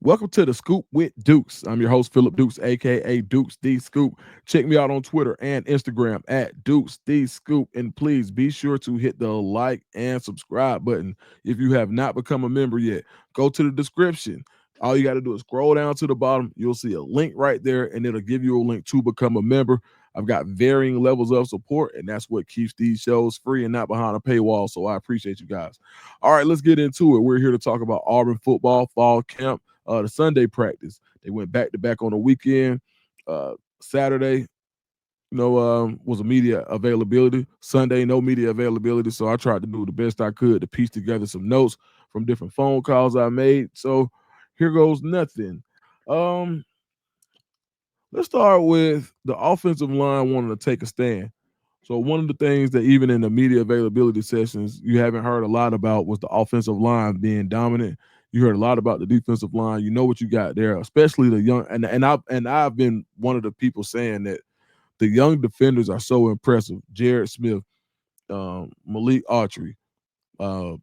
Welcome to the Scoop with Dukes. I'm your host, Philip Dukes, aka Dukes the Scoop. Check me out on Twitter and Instagram at Dukes the Scoop. And please be sure to hit the like and subscribe button if you have not become a member yet. Go to the description. All you got to do is scroll down to the bottom. You'll see a link right there, and it'll give you a link to become a member. I've got varying levels of support, and that's what keeps these shows free and not behind a paywall. So I appreciate you guys. All right, let's get into it. We're here to talk about Auburn football fall camp, the Sunday practice. They went back to back on the weekend. Saturday, was a media availability. Sunday, no media availability. So I tried to do the best I could to piece together some notes from different phone calls I made. So here goes nothing. Um, let's start with the offensive line wanting to take a stand. So one of the things that even in the media availability sessions you haven't heard a lot about was the offensive line being dominant. You heard a lot about the defensive line. You know what you got there, especially the young and I've been one of the people saying that the young defenders are so impressive. Jared Smith, Malik Autry, uh,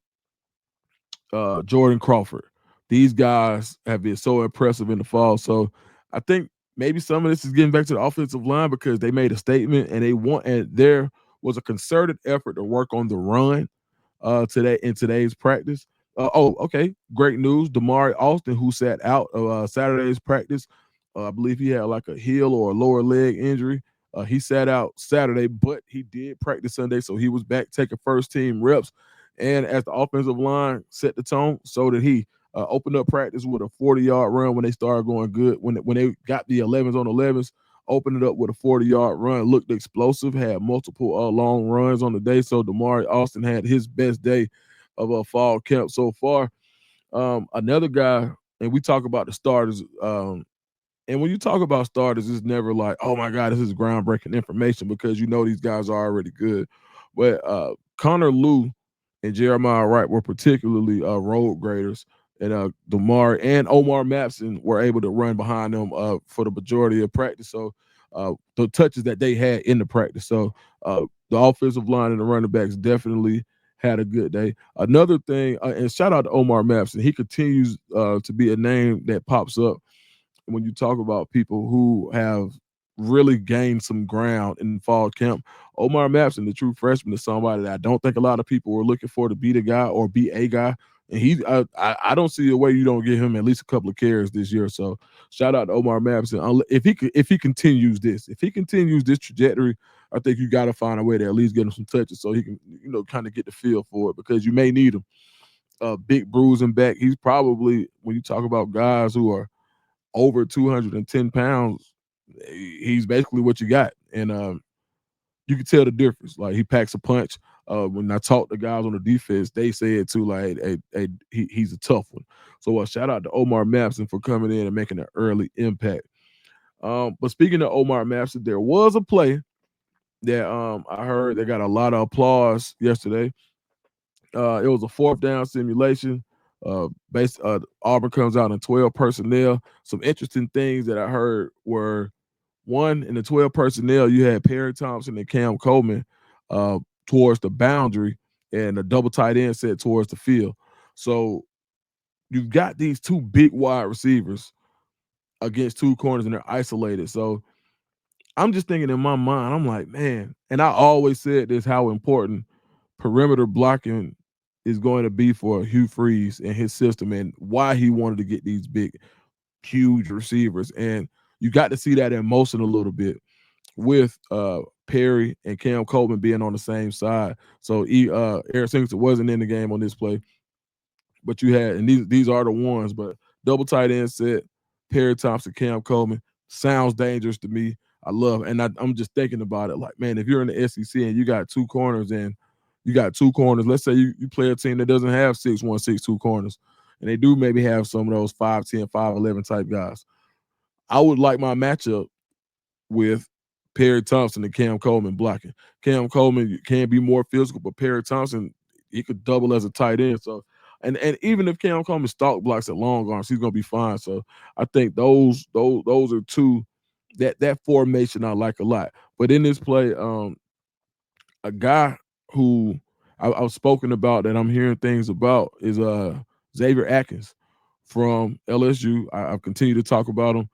Jordan Crawford. These guys have been so impressive in the fall. So I think maybe some of this is getting back to the offensive line because they made a statement and there was a concerted effort to work on the run today in today's practice. Okay, great news. Damari Austin, who sat out of Saturday's practice, I believe he had like a heel or a lower leg injury. He sat out Saturday, but he did practice Sunday, so he was back taking first team reps. And as the offensive line set the tone, so did he. Opened up practice with a 40-yard run when they started going good. When they got the 11s on 11s, opened it up with a 40-yard run. Looked explosive. Had multiple long runs on the day. So Damari Austin had his best day of a fall camp so far. Another guy, and we talk about the starters. And when you talk about starters, it's never like, oh my God, this is groundbreaking information because you know these guys are already good. But Connor Lew and Jeremiah Wright were particularly road graders. And DeMar and Omar Mapson were able to run behind them for the majority of practice. So the touches that they had in the practice. So the offensive line and the running backs definitely had a good day. Another thing, and shout out to Omar Mapson. He continues to be a name that pops up when you talk about people who have really gained some ground in fall camp. Omar Mapson, the true freshman, is somebody that I don't think a lot of people were looking for to be the guy or be a guy. And I don't see a way you don't get him at least a couple of carries this year. So shout out to Omar Mapson. If he continues this trajectory, I think you got to find a way to at least get him some touches so he can kind of get the feel for it because you may need him. Big bruising back. He's probably, when you talk about guys who are over 210 pounds, he's basically what you got. And you can tell the difference. Like he packs a punch. When I talk to guys on the defense, they say it too. Like, he's a tough one. So shout out to Omar Mapson for coming in and making an early impact. But speaking of Omar Mapson, there was a play that I heard that got a lot of applause yesterday. It was a fourth down simulation. Auburn comes out in 12 personnel. Some interesting things that I heard were one, in the 12 personnel, you had Perry Thompson and Cam Coleman uh, towards the boundary and a double tight end set towards the field. So you've got these two big wide receivers against two corners and they're isolated. So I'm just thinking in my mind, I'm like, man, and I always said this, how important perimeter blocking is going to be for Hugh Freeze and his system and why he wanted to get these big, huge receivers. And you got to see that in motion a little bit with Perry and Cam Coleman being on the same side. So Eric Singleton wasn't in the game on this play, but you had, and these are the ones, but double tight end set, Perry Thompson, Cam Coleman, sounds dangerous to me. I love, and I'm just thinking about it like, man, if you're in the SEC and you got two corners let's say you play a team that doesn't have 6'1", 6'2" corners, and they do maybe have some of those 5'10", 5'11" type guys. I would like my matchup with Perry Thompson and Cam Coleman blocking. Cam Coleman can be more physical, but Perry Thompson, he could double as a tight end. So, and even if Cam Coleman stalk blocks at long arms, he's gonna be fine. So I think those are two that formation I like a lot. But in this play, a guy who I've spoken about that I'm hearing things about is Xavier Atkins, from LSU. I've continued to talk about him,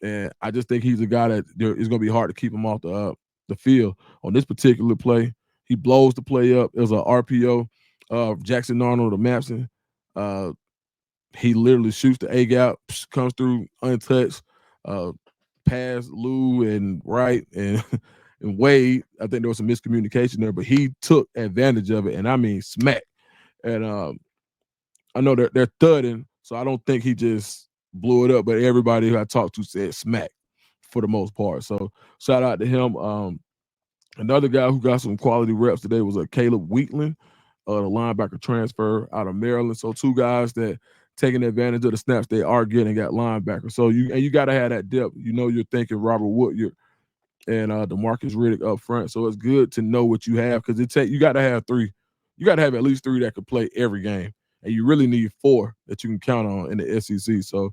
and I just think he's a guy that it's going to be hard to keep him off the field on this particular play. He blows the play up. It was a RPO of Jackson Arnold to Mapson. Uh, he literally shoots the A gap, comes through untouched, uh, pass Lou and Wright and and Wade. I think there was some miscommunication there, but he took advantage of it, and I mean smack. And I know they're thudding, so I don't think he just blew it up. But everybody who I talked to said smack for the most part. So shout out to him. Another guy who got some quality reps today was a Caleb Wheatland, the linebacker transfer out of Maryland. So two guys that taking advantage of the snaps they are getting at linebacker. So you got to have that depth. You know, you're thinking Robert Woodyard and DeMarcus Riddick up front. So it's good to know what you have because you got to have three. You got to have at least three that could play every game, and you really need four that you can count on in the SEC. So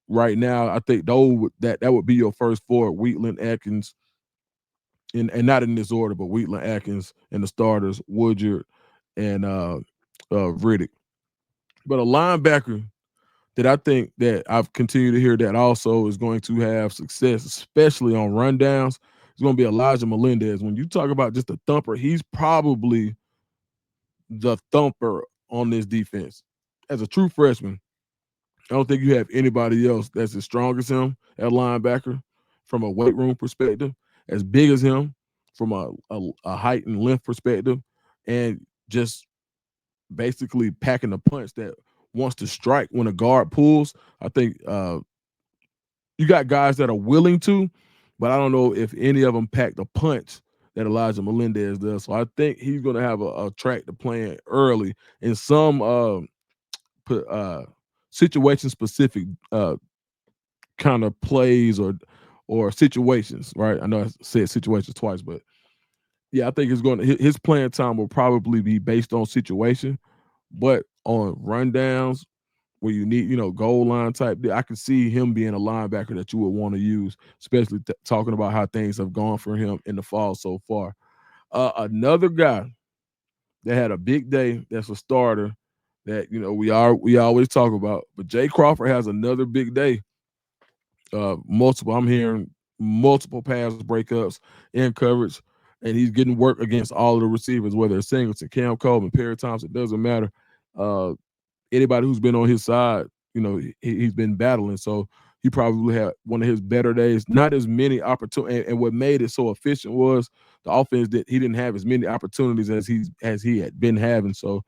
right now, I think that would be your first four: Wheatland, Atkins, and not in this order, but Wheatland, Atkins, and the starters, Woodyard and Riddick. But a linebacker that I think that I've continued to hear that also is going to have success, especially on rundowns, is going to be Elijah Melendez. When you talk about just a thumper, he's probably the thumper on this defense. As a true freshman, I don't think you have anybody else that's as strong as him at linebacker from a weight room perspective, as big as him from a height and length perspective, and just basically packing a punch that wants to strike when a guard pulls. I think you got guys that are willing to, but I don't know if any of them pack the punch that Elijah Melendez does. So I think he's going to have a track to playing early in some situation specific kind of plays or situations. Right? I know I said situations twice, but yeah, I think his playing time will probably be based on situation, but on rundowns where you need, goal line type, I can see him being a linebacker that you would want to use, especially talking about how things have gone for him in the fall so far. Another guy that had a big day, that's a starter that we always talk about, but Jay Crawford has another big day. I'm hearing multiple pass breakups in coverage, and he's getting work against all of the receivers, whether it's Singleton, Cam Coleman, Perry Thompson, it doesn't matter. Anybody who's been on his side, he's been battling. So he probably had one of his better days. Not as many opportunities, and what made it so efficient was the offense that he didn't have as many opportunities as he had been having. So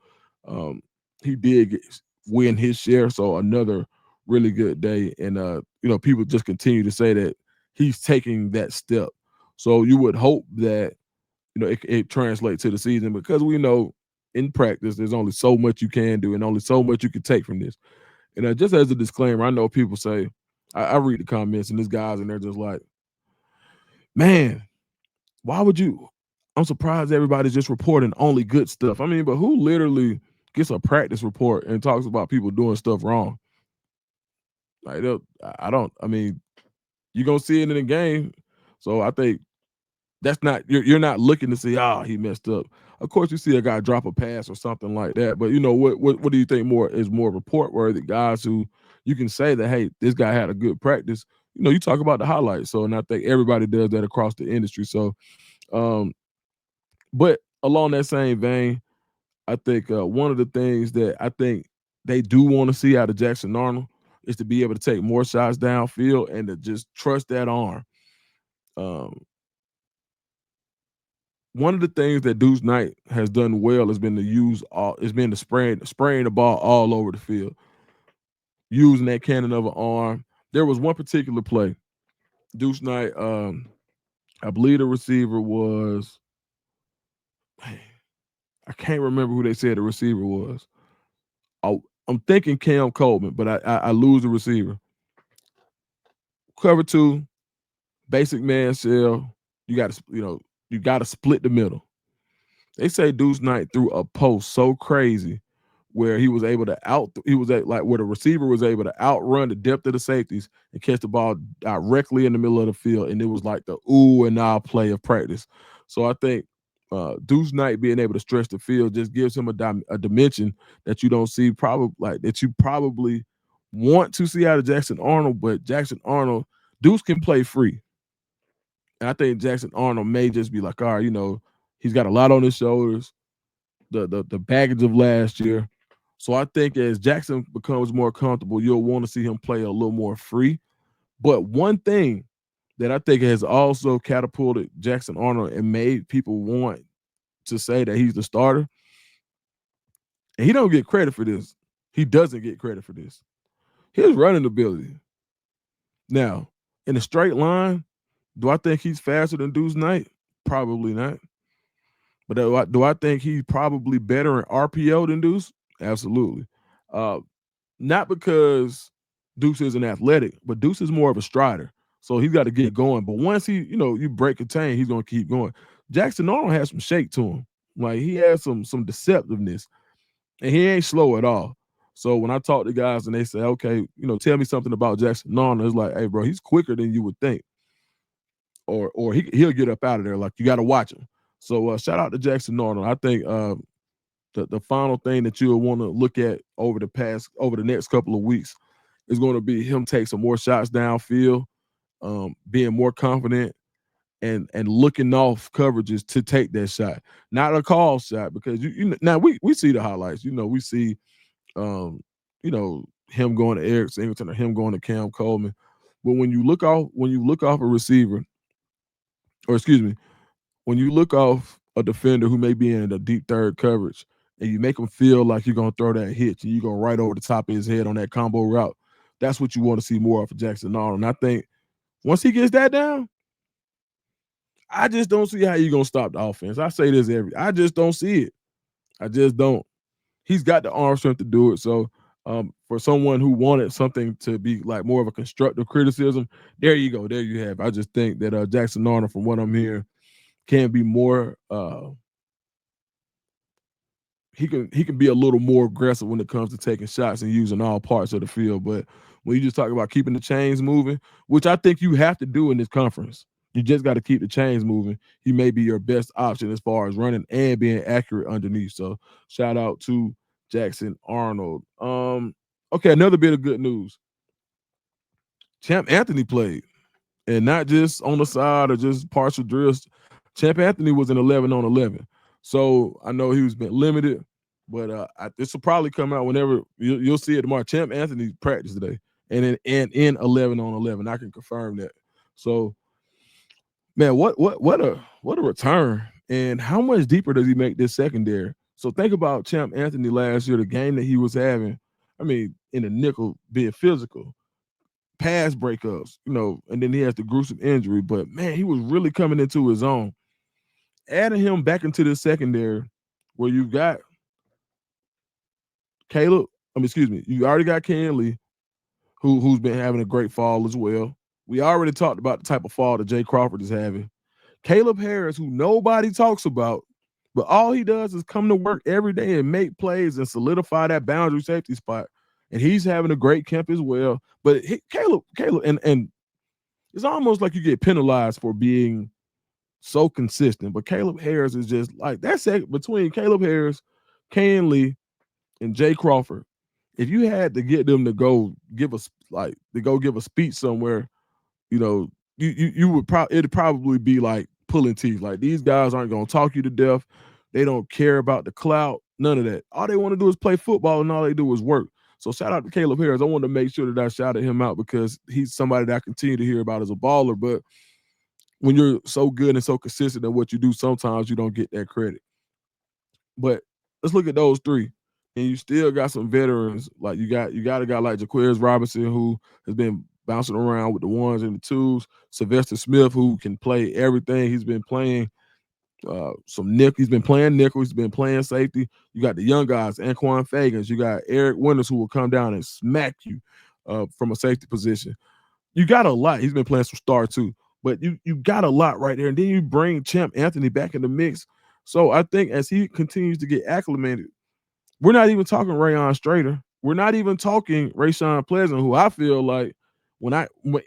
he did win his share. So another really good day, and people just continue to say that he's taking that step. So you would hope that it translates to the season, because we know in practice there's only so much you can do and only so much you can take from this. And just as a disclaimer, I know people say, I read the comments and there's guys and they're just like, man, why would you? I'm surprised everybody's just reporting only good stuff. I mean, but who literally gets a practice report and talks about people doing stuff wrong? Like, I don't. I mean, you're gonna see it in the game. So I think that's not, you're not looking to see, he messed up. Of course, you see a guy drop a pass or something like that, but what do you think is more report worthy? Guys who you can say that, hey, this guy had a good practice. You talk about the highlights. So, and I think everybody does that across the industry. So, but along that same vein, I think one of the things that I think they do want to see out of Jackson Arnold is to be able to take more shots downfield and to just trust that arm. One of the things that Deuce Knight has done well has been to spraying the ball all over the field, using that cannon of an arm. There was one particular play, Deuce Knight, I believe the receiver was, I can't remember who they said the receiver was. I'm thinking Cam Coleman, but I lose the receiver. Cover two, basic man shell. You got to split the middle. They say Deuce Knight threw a post so crazy where he was able to where the receiver was able to outrun the depth of the safeties and catch the ball directly in the middle of the field, and it was like the ooh and ah play of practice. So I think Deuce Knight being able to stretch the field just gives him a dimension that you don't see, probably like that you probably want to see out of Jackson Arnold. But Jackson Arnold, Deuce can play free, and I think Jackson Arnold may just be like, all right, he's got a lot on his shoulders, the baggage of last year. So I think as Jackson becomes more comfortable, you'll want to see him play a little more free. But one thing that I think has also catapulted Jackson Arnold and made people want to say that he's the starter, and he don't get credit for this. He doesn't get credit for this. His running ability. Now, in a straight line, do I think he's faster than Deuce Knight? Probably not. But do I think he's probably better in RPO than Deuce? Absolutely. Uh, Not because Deuce isn't athletic, but Deuce is more of a strider. So he's got to get going. But once you break contain, he's going to keep going. Jackson Arnold has some shake to him. Like he has some deceptiveness, and he ain't slow at all. So when I talk to guys and they say, okay, tell me something about Jackson Arnold, it's like, hey, bro, he's quicker than you would think. Or he'll get up out of there. Like you got to watch him. So shout out to Jackson Arnold. I think the final thing that you'll want to look at over the next couple of weeks is going to be him take some more shots downfield, being more confident and looking off coverages to take that shot, not a call shot, because now we see the highlights. We see him going to Eric Singleton or him going to Cam Coleman, but when you look off a receiver, or excuse me, when you look off a defender who may be in a deep third coverage and you make him feel like you're going to throw that hitch and you're going right over the top of his head on that combo route, that's what you want to see more of Jackson Arnold. And I think once he gets that down, I just don't see how you're going to stop the offense. I say this I just don't see it. I just don't. He's got the arm strength to do it. So for someone who wanted something to be like more of a constructive criticism, there you go. There you have it. I just think that Jackson Arnold, from what I'm hearing, can be more he can be a little more aggressive when it comes to taking shots and using all parts of the field. But when you just talk about keeping the chains moving, which I think you have to do in this conference, you just got to keep the chains moving. He may be your best option as far as running and being accurate underneath. So shout out to Jackson Arnold. Okay, another bit of good news. Champ Anthony played, and not just on the side or just partial drills. Champ Anthony was an 11 on 11. So I know he was been limited, but this will probably come out whenever you'll see it tomorrow. Champ Anthony practiced today, and in 11 on 11. I can confirm that. So, man, what a return, and how much deeper does he make this secondary? So think about Champ Anthony last year, the game that he was having. I mean, in the nickel, being physical, pass breakups, and then he has the gruesome injury. But man, he was really coming into his own. Adding him back into the secondary, where you've got Caleb. You already got Ken Lee, who's been having a great fall as well. We already talked about the type of fall that Jay Crawford is having. Caleb Harris, who nobody talks about, but all he does is come to work every day and make plays and solidify that boundary safety spot. And he's having a great camp as well. But Caleb, and it's almost like you get penalized for being so consistent. But Caleb Harris is just like that's between Caleb Harris, Ken Lee, and Jay Crawford. If you had to get them to go give a speech somewhere, you would it'd probably be like pulling teeth. Like these guys aren't gonna talk you to death. They don't care about the clout, none of that. All they want to do is play football, and all they do is work. So shout out to Caleb Harris. I wanted to make sure that I shouted him out because he's somebody that I continue to hear about as a baller. But when you're so good and so consistent at what you do, sometimes you don't get that credit. But let's look at those three. And you still got some veterans. Like you got a guy like Jaquarius Robinson, who has been bouncing around with the ones and the twos. Sylvester Smith, who can play everything. He's been playing some nickel. He's been playing nickel. He's been playing safety. You got the young guys, Anquan Fagans. You got Eric Winters, who will come down and smack you from a safety position. You got a lot. He's been playing some star too. But you got a lot right there. And then you bring Champ Anthony back in the mix. So I think as he continues to get acclimated, we're not even talking Rayon Strader. We're not even talking Rayshawn Pleasant, who I feel like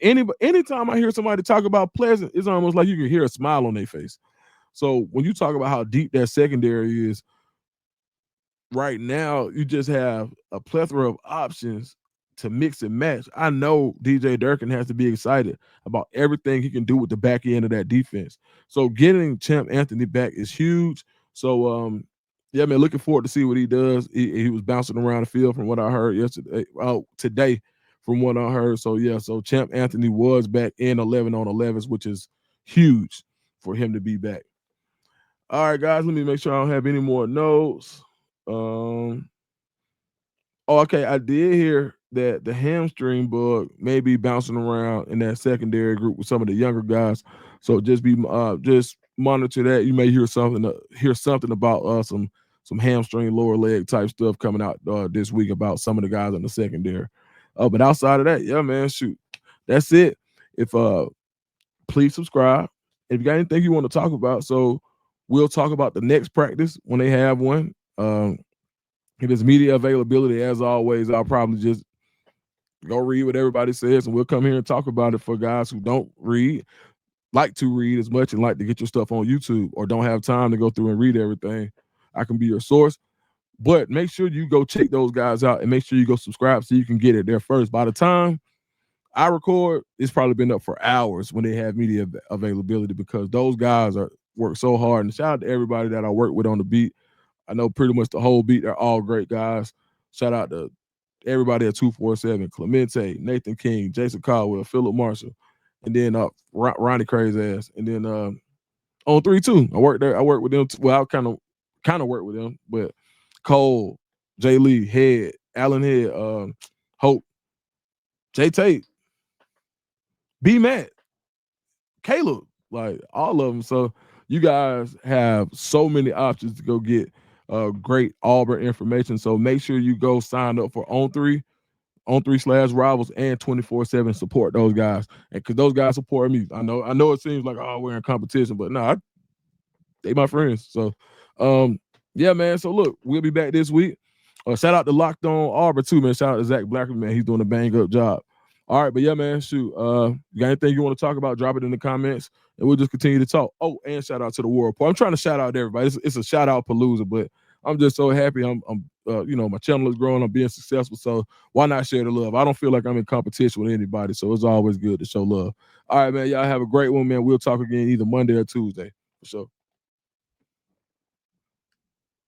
anytime I hear somebody talk about Pleasant, it's almost like you can hear a smile on their face. So when you talk about how deep that secondary is, right now you just have a plethora of options to mix and match. I know DJ Durkin has to be excited about everything he can do with the back end of that defense. So getting Champ Anthony back is huge. So yeah, man, looking forward to see what he does. He was bouncing around the field from what I heard yesterday. Today, from what I heard. So yeah, so Champ Anthony was back in 11 on 11s, which is huge for him to be back. All right, guys, let me make sure I don't have any more notes. Um, oh, okay. I did hear that the hamstring bug may be bouncing around in that secondary group with some of the younger guys. So just monitor that. You may hear something about some hamstring lower leg type stuff coming out this week about some of the guys in the secondary. But outside of that, yeah, man, shoot, that's it. If Please subscribe. If you got anything you want to talk about, so we'll talk about the next practice when they have one. If it's media availability, as always, I'll probably just go read what everybody says, and we'll come here and talk about it for guys who don't like to read as much, and like to get your stuff on YouTube, or don't have time to go through and read everything. I can be your source. But make sure you go check those guys out, and make sure you go subscribe so you can get it there first. By the time I record, it's probably been up for hours when they have media availability, because those guys work so hard. And shout out to everybody that I work with on the beat. I know pretty much the whole beat. They're all great guys. Shout out to everybody at 247, Clemente, Nathan King, Jason Caldwell, Philip Marshall, and then Ronnie Crazy Ass. And then on 3-2, I worked there. I worked with them. Well, I kind of worked with them, but Cole, Jay Lee, Head, Allen Head, Hope, Jay Tate, B Matt, Caleb, like all of them. So you guys have so many options to go get great Auburn information. So make sure you go sign up for on3/rivals and 24/7. Support those guys, and because those guys support me. I know it seems like, oh, we're in competition, but no, they my friends. So yeah, man. So look, we'll be back this week. Shout out to Locked On Auburn too, man. Shout out to Zach Blackman, man. He's doing a bang up job. All right, but yeah, man. Shoot, you got anything you want to talk about? Drop it in the comments, and we'll just continue to talk. Oh, and shout out to the World Report. I'm trying to shout out to everybody. It's a shout out palooza, but I'm just so happy. I'm my channel is growing. I'm being successful. So why not share the love? I don't feel like I'm in competition with anybody, so it's always good to show love. All right, man. Y'all have a great one, man. We'll talk again either Monday or Tuesday for sure.